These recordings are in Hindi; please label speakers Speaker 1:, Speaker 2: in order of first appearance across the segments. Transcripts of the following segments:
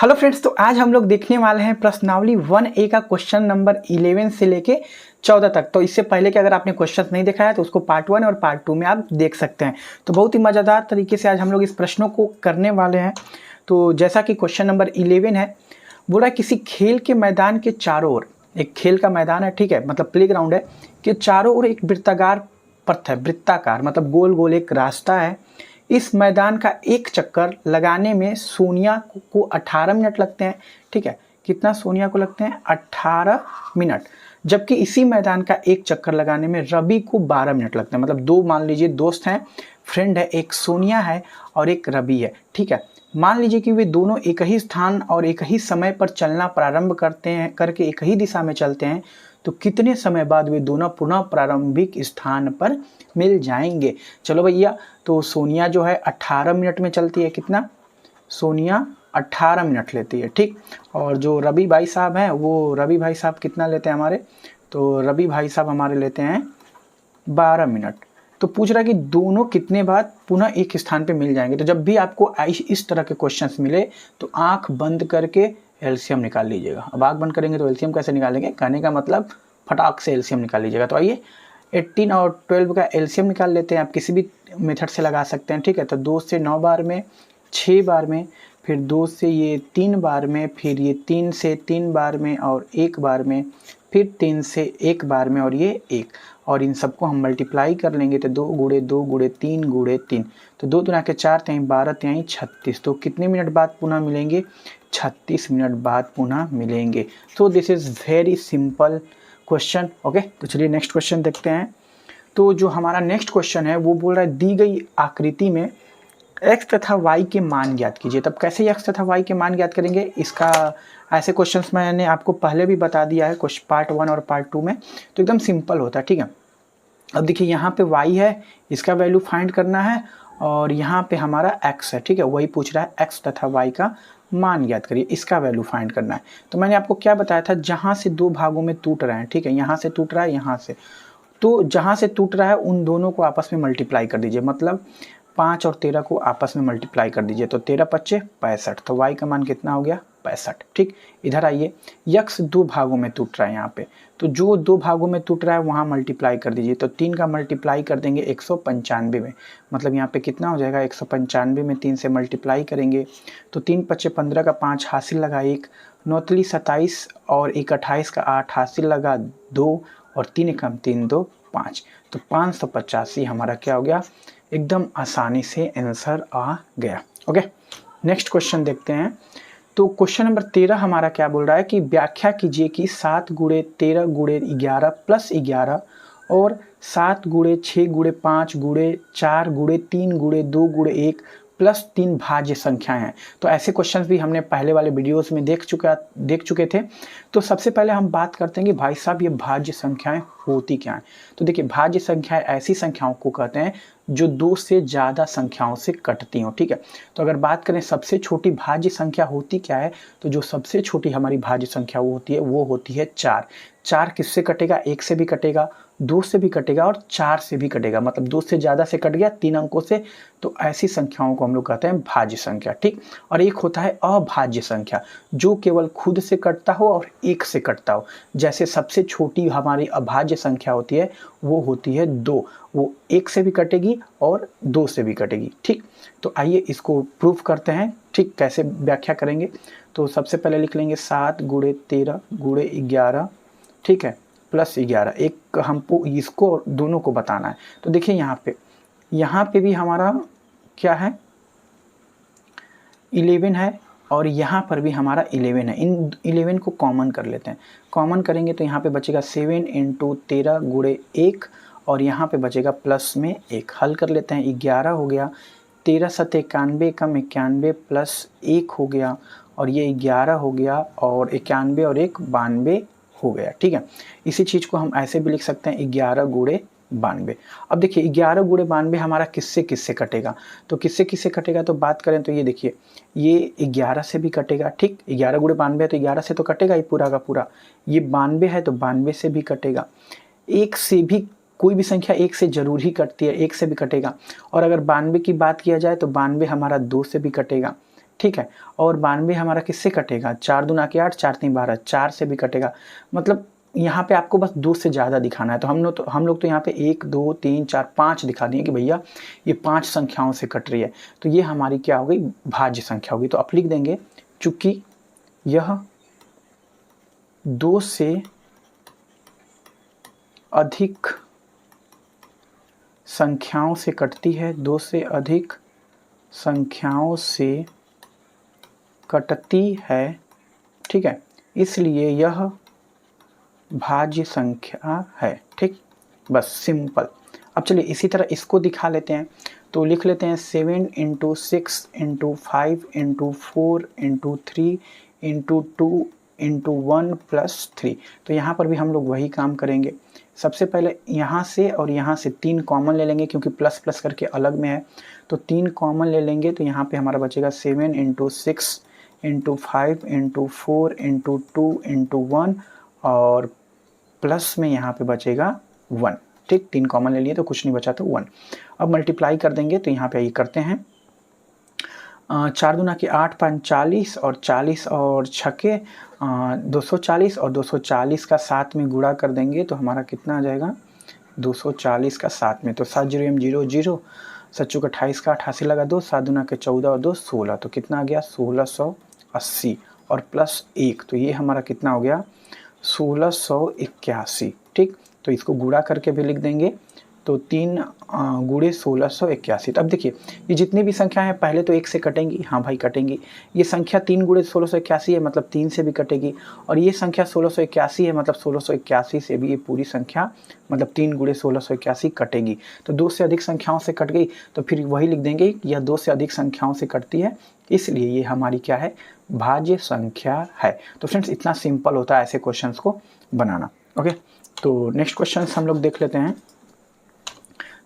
Speaker 1: हेलो फ्रेंड्स, तो आज हम लोग देखने वाले हैं प्रश्नावली 1A का क्वेश्चन नंबर 11 से लेके 14 तक। तो इससे पहले कि अगर आपने क्वेश्चन नहीं देखा है तो उसको पार्ट 1 और पार्ट 2 में आप देख सकते हैं। तो बहुत ही मज़ेदार तरीके से आज हम लोग इस प्रश्नों को करने वाले हैं। तो जैसा कि क्वेश्चन नंबर 11 है, बोला किसी खेल के मैदान के चारों ओर, एक खेल का मैदान है, ठीक है, मतलब प्ले ग्राउंड है, कि चारों ओर एक वृत्ताकार पथ है, वृत्ताकार मतलब गोल गोल एक रास्ता है। इस मैदान का एक चक्कर लगाने में सोनिया को 18 मिनट लगते हैं, ठीक है। कितना सोनिया को लगते हैं? 18 मिनट। जबकि इसी मैदान का एक चक्कर लगाने में रवि को 12 मिनट लगते हैं। मतलब दो, मान लीजिए दोस्त हैं, फ्रेंड है, एक सोनिया है और एक रवि है, ठीक है। मान लीजिए कि वे दोनों एक ही स्थान और एक ही समय पर चलना प्रारंभ करते हैं, करके एक ही दिशा में चलते हैं, तो कितने समय बाद वे दोनों पुनः प्रारंभिक स्थान पर मिल जाएंगे। चलो भैया, तो सोनिया जो है 18 मिनट में चलती है। कितना? सोनिया 18 मिनट लेती है, ठीक। और जो रवि भाई साहब हैं, वो रवि भाई साहब कितना लेते हैं हमारे? तो रवि भाई साहब हमारे लेते हैं 12 मिनट। तो पूछ रहा है कि दोनों कितने बाद पुनः एक स्थान पे मिल जाएंगे। तो जब भी आपको इस तरह के क्वेश्चंस मिले तो आंख बंद करके एलसीएम निकाल लीजिएगा। अब आंख बंद करेंगे तो एलसीएम कैसे निकालेंगे? कहने का मतलब फटाक से एलसीएम निकाल लीजिएगा। तो आइए 18 और 12 का एलसीएम निकाल लेते हैं। आप किसी भी मेथड से लगा सकते हैं, ठीक है। तो 2 से 9 बार में, 6 बार में, फिर 2 से ये 3 बार में, फिर ये 3 से 3 बार में और 1 बार में, फिर 3 से 1 बार में और ये 1। और इन सबको हम मल्टीप्लाई कर लेंगे तो 2 गुणे 2 गुणे 3 गुणे 3, तो 2 दुना के 4 त्याई 12 त्याई 36। तो कितने मिनट बाद पुनः मिलेंगे? 36 मिनट बाद पुनः मिलेंगे। तो this is very simple question. Okay, तो चलिए नेक्स्ट क्वेश्चन देखते हैं। तो जो हमारा नेक्स्ट क्वेश्चन है वो बोल रहा है दी गई आकृति में x तथा y के मान ज्ञात कीजिए। तब कैसे x तथा y के मान ज्ञात करेंगे? इसका ऐसे क्वेश्चंस मैंने आपको पहले भी बता दिया है, कुछ पार्ट 1 और पार्ट 2 में। तो एकदम सिंपल होता है, ठीक है। अब देखिए यहाँ पे y है, इसका वैल्यू फाइंड करना है, और यहाँ पे हमारा x है, ठीक है। वही पूछ रहा है x तथा y का मान ज्ञात करिए, इसका वैल्यू फाइंड करना है। तो मैंने आपको क्या बताया था, जहाँ से दो भागों में टूट रहे हैं, ठीक है, यहाँ से टूट रहा है, यहाँ से, तो जहाँ से टूट रहा है उन दोनों को आपस में मल्टीप्लाई कर दीजिए। मतलब 5 और 13 को आपस में मल्टीप्लाई कर दीजिए, तो 13 पच्चे 65। तो y का मान कितना हो गया? 65, ठीक। इधर आइए, यक्स दो भागों में टूट रहा है यहाँ पे, तो जो दो भागों में टूट रहा है वहाँ मल्टीप्लाई कर दीजिए। तो 3 का मल्टीप्लाई कर देंगे 195 में, मतलब यहाँ पे कितना हो जाएगा? 195 में 3 से मल्टीप्लाई करेंगे तो 3 पच्चे 15 का 5 हासिल लगा 1, 9 तिली 27 और 1 28 का 8 हासिल लगा 2 और 3 एकम 3 2 5। तो 585 हमारा क्या हो गया? एकदम आसानी से आंसर आ गया। ओके, नेक्स्ट क्वेश्चन देखते हैं। तो क्वेश्चन नंबर 13 हमारा क्या बोल रहा है कि व्याख्या कीजिए कि 7 गुणे 13 गुणे 11 प्लस 11 और 7 गुणे 6 गुणे 5 गुणे 4 गुणे 3 गुणे 2 गुणे 1 प्लस 3 भाज्य संख्याएं हैं। तो ऐसे क्वेश्चंस भी हमने पहले वाले वीडियोस में देख चुके थे। तो सबसे पहले हम बात करते हैं कि भाई साहब ये भाज्य संख्याएं होती क्या हैं। तो देखिए, भाज्य संख्याएं ऐसी संख्याओं को कहते हैं जो 2 से ज़्यादा संख्याओं से कटती हों, ठीक है। तो अगर बात करें सबसे छोटी भाज्य संख्या होती क्या है, तो जो सबसे छोटी हमारी भाज्य संख्या वो होती है 4। 4 किससे कटेगा? 1 से भी कटेगा, 2 से भी कटेगा और 4 से भी कटेगा। मतलब 2 से ज़्यादा से कट गया 3 अंकों से, तो ऐसी संख्याओं को हम लोग कहते हैं भाज्य संख्या, ठीक। और एक होता है अभाज्य संख्या, जो केवल खुद से कटता हो और 1 से कटता हो। जैसे सबसे छोटी हमारी अभाज्य संख्या होती है वो होती है 2, वो 1 से भी कटेगी और 2 से भी कटेगी, ठीक। तो आइए इसको प्रूफ करते हैं, ठीक। कैसे व्याख्या करेंगे? तो सबसे पहले लिख लेंगे 7 गुणे 13 गुणे 11, ठीक है, प्लस 11। एक हमको इसको दोनों को बताना है। तो देखिए यहाँ पे भी हमारा क्या है? 11 है और यहाँ पर भी हमारा 11 है। इन 11 को कॉमन कर लेते हैं। कॉमन करेंगे तो यहाँ पे बचेगा 7 × 13 गुणे 1 और यहाँ पे बचेगा प्लस में 1। हल कर लेते हैं, 11 हो गया, 13 7 91 कम 91 प्लस 1 हो गया, और ये 11 हो गया, और 91 और 1 92 हो गया, ठीक है। इसी चीज़ को हम ऐसे भी लिख सकते हैं 11 गुणे 92। अब देखिए 11 गुणे 92 हमारा किससे किससे कटेगा? तो किससे किससे कटेगा तो बात करें तो ये देखिए, ये 11 से भी कटेगा, ठीक। 11 गुणे 92 है तो 11 से तो कटेगा ही पूरा का पूरा। ये 92 है तो 92 से भी कटेगा। 1 से भी, कोई भी संख्या 1 से जरूर ही कटती है, 1 से भी कटेगा। और अगर 92 की बात किया जाए तो 92 हमारा 2 से भी कटेगा, ठीक है। और 92 हमारा किससे कटेगा, 4 दूना के 8, 4 3 12, 4 से भी कटेगा। मतलब यहाँ पे आपको बस 2 से ज़्यादा दिखाना है, तो हम लोग तो यहाँ पे 1 2 3 4 5 दिखा दिए कि भैया ये 5 संख्याओं से कट रही है, तो ये हमारी क्या हो गई, भाज्य संख्या होगी। तो आप लिख देंगे चूंकि यह 2 से अधिक संख्याओं से कटती है, 2 से अधिक संख्याओं से कटती है, ठीक है, इसलिए यह भाज्य संख्या है। ठीक, बस सिंपल। अब चलिए इसी तरह इसको दिखा लेते हैं, तो लिख लेते हैं 7 × 6 × 5 × 4 × 3 × 2 × 1 + 3। तो यहाँ पर भी हम लोग वही काम करेंगे। सबसे पहले यहाँ से और यहाँ से 3 कॉमन ले लेंगे, क्योंकि प्लस प्लस करके अलग में है, तो 3 कॉमन ले लेंगे। तो यहाँ पे हमारा बचेगा 7 × 6 × 5 × 4 × 2 × 1 और प्लस में यहाँ पे बचेगा 1। ठीक, 3 कॉमन ले लिए तो कुछ नहीं बचा, तो 1। अब मल्टीप्लाई कर देंगे, तो यहाँ पे ये करते हैं 4 दूना के 8 5 40 और 40 और 6 240 और 240 का 7 में गुणा कर देंगे, तो हमारा कितना आ जाएगा 240 का 7 में। तो 7 0 m 0 0, 7 चौक 28 का 88 लगा 2, 7 दूना के 14 और 2 16, तो कितना आ गया 1680 और प्लस 1, तो ये हमारा कितना हो गया 1681। ठीक, तो इसको गुणा करके भी लिख देंगे, तो 3 गुणे 1681। तो अब देखिए ये जितनी भी संख्या है पहले तो 1 से कटेंगी, हाँ भाई कटेंगी। ये संख्या 3 गुणे 1681 है, मतलब 3 से भी कटेगी, और ये संख्या 1681 है, मतलब 1681 से भी ये पूरी संख्या मतलब 3 गुणे 1681 कटेगी। तो 2 से अधिक संख्याओं से कट गई, तो फिर वही लिख देंगे कि यह 2 से अधिक संख्याओं से कटती है, इसलिए ये हमारी क्या है, भाज्य संख्या है। तो फ्रेंड्स इतना सिंपल होता है ऐसे क्वेश्चंस को बनाना। ओके, तो नेक्स्ट क्वेश्चन हम लोग देख लेते हैं।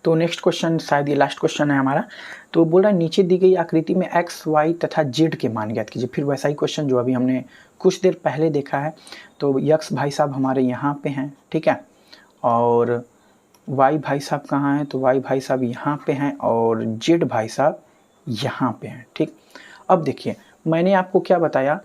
Speaker 1: तो नेक्स्ट क्वेश्चन शायद ये लास्ट क्वेश्चन है हमारा। तो बोल रहा है नीचे दी गई आकृति में x, y तथा z के मान ज्ञात कीजिए। फिर वैसा ही क्वेश्चन जो अभी हमने कुछ देर पहले देखा है। तो x भाई साहब हमारे यहाँ पे हैं, ठीक है, और y भाई साहब कहाँ हैं, तो y भाई साहब यहाँ पे हैं, और z भाई साहब यहाँ पे हैं। ठीक, अब देखिए मैंने आपको क्या बताया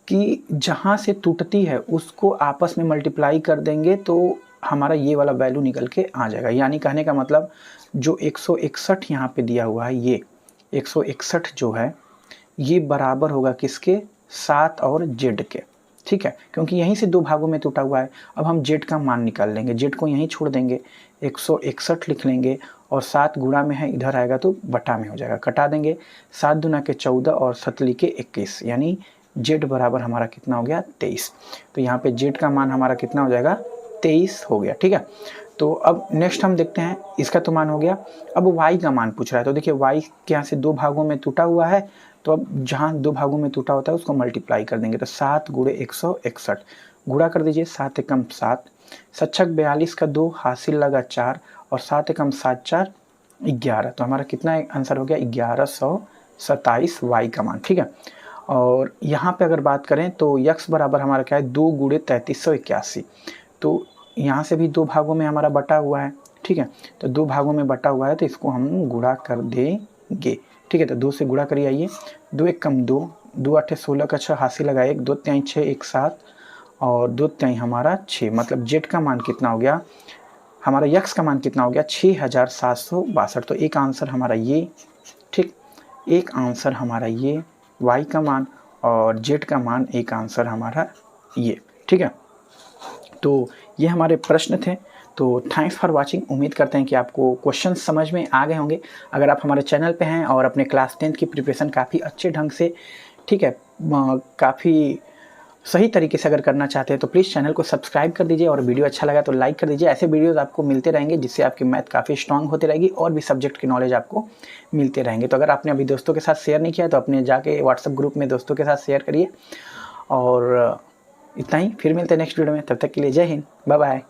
Speaker 1: कि जहाँ से टूटती है उसको आपस में मल्टीप्लाई कर देंगे तो हमारा ये वाला वैल्यू निकल के आ जाएगा। यानी कहने का मतलब जो 161 यहाँ पे दिया हुआ है, ये 161 जो है ये बराबर होगा किसके, 7 और z के। ठीक है, क्योंकि यहीं से 2 भागों में टूटा हुआ है। अब हम z का मान निकाल लेंगे, z को यहीं छोड़ देंगे, 161 लिख लेंगे, और 7 गुणा में है इधर आएगा तो बटा में हो जाएगा, कटा देंगे। 7 दूना के 14 और 7 के 21, यानी z बराबर हमारा कितना हो गया 23। तो यहाँ पे z का मान हमारा कितना हो जाएगा 23 हो गया। ठीक है, तो अब नेक्स्ट हम देखते हैं, इसका तो मान हो गया। अब y का मान पूछ रहा है, तो देखिए y के यहाँ से 2 भागों में टूटा हुआ है, तो अब जहाँ 2 भागों में टूटा होता है उसको मल्टीप्लाई कर देंगे। तो 7 गुणे 161 गुणा कर दीजिए, 7 एकम 7, 7 छक 42 का 2, हासिल लगा 4, और 7 एकम 7 4 11। तो हमारा कितना आंसर हो गया 1127 y का मान। ठीक है, और यहाँ पे अगर बात करें तो x बराबर हमारा क्या है 2 गुणे 3381। तो यहाँ से भी 2 भागों में हमारा बटा हुआ है। ठीक है, तो 2 भागों में बटा हुआ है, तो इसको हम गुणा कर देंगे। ठीक है, तो 2 से गुणा करिए, आइए 2 एकम 2, 2 8 16 का 6, हासिल लगा 1, 2 3 6 1 7, और 2 3 हमारा 6। मतलब z का मान कितना हो गया, हमारा x का मान कितना हो गया 6762। तो एक आंसर हमारा ये, ठीक, एक आंसर हमारा ये y का मान, और z का मान एक आंसर हमारा ये। ठीक है, तो ये हमारे प्रश्न थे। तो थैंक्स फॉर वाचिंग। उम्मीद करते हैं कि आपको क्वेश्चन समझ में आ गए होंगे। अगर आप हमारे चैनल पे हैं और अपने क्लास 10th की प्रिपरेशन काफ़ी अच्छे ढंग से, ठीक है, काफ़ी सही तरीके से अगर करना चाहते हैं तो प्लीज़ चैनल को सब्सक्राइब कर दीजिए, और वीडियो अच्छा लगा तो लाइक कर दीजिए। ऐसे वीडियोस आपको मिलते रहेंगे जिससे आपकी मैथ काफ़ी स्ट्रांग होती रहेगी और भी सब्जेक्ट की नॉलेज आपको मिलते रहेंगे। तो अगर आपने अभी दोस्तों के साथ शेयर नहीं किया तो अपने जाके व्हाट्सएप ग्रुप में दोस्तों के साथ शेयर करिए। और इतना ही, फिर मिलते हैं नेक्स्ट वीडियो में, तब तक के लिए जय हिंद, बाय बाय।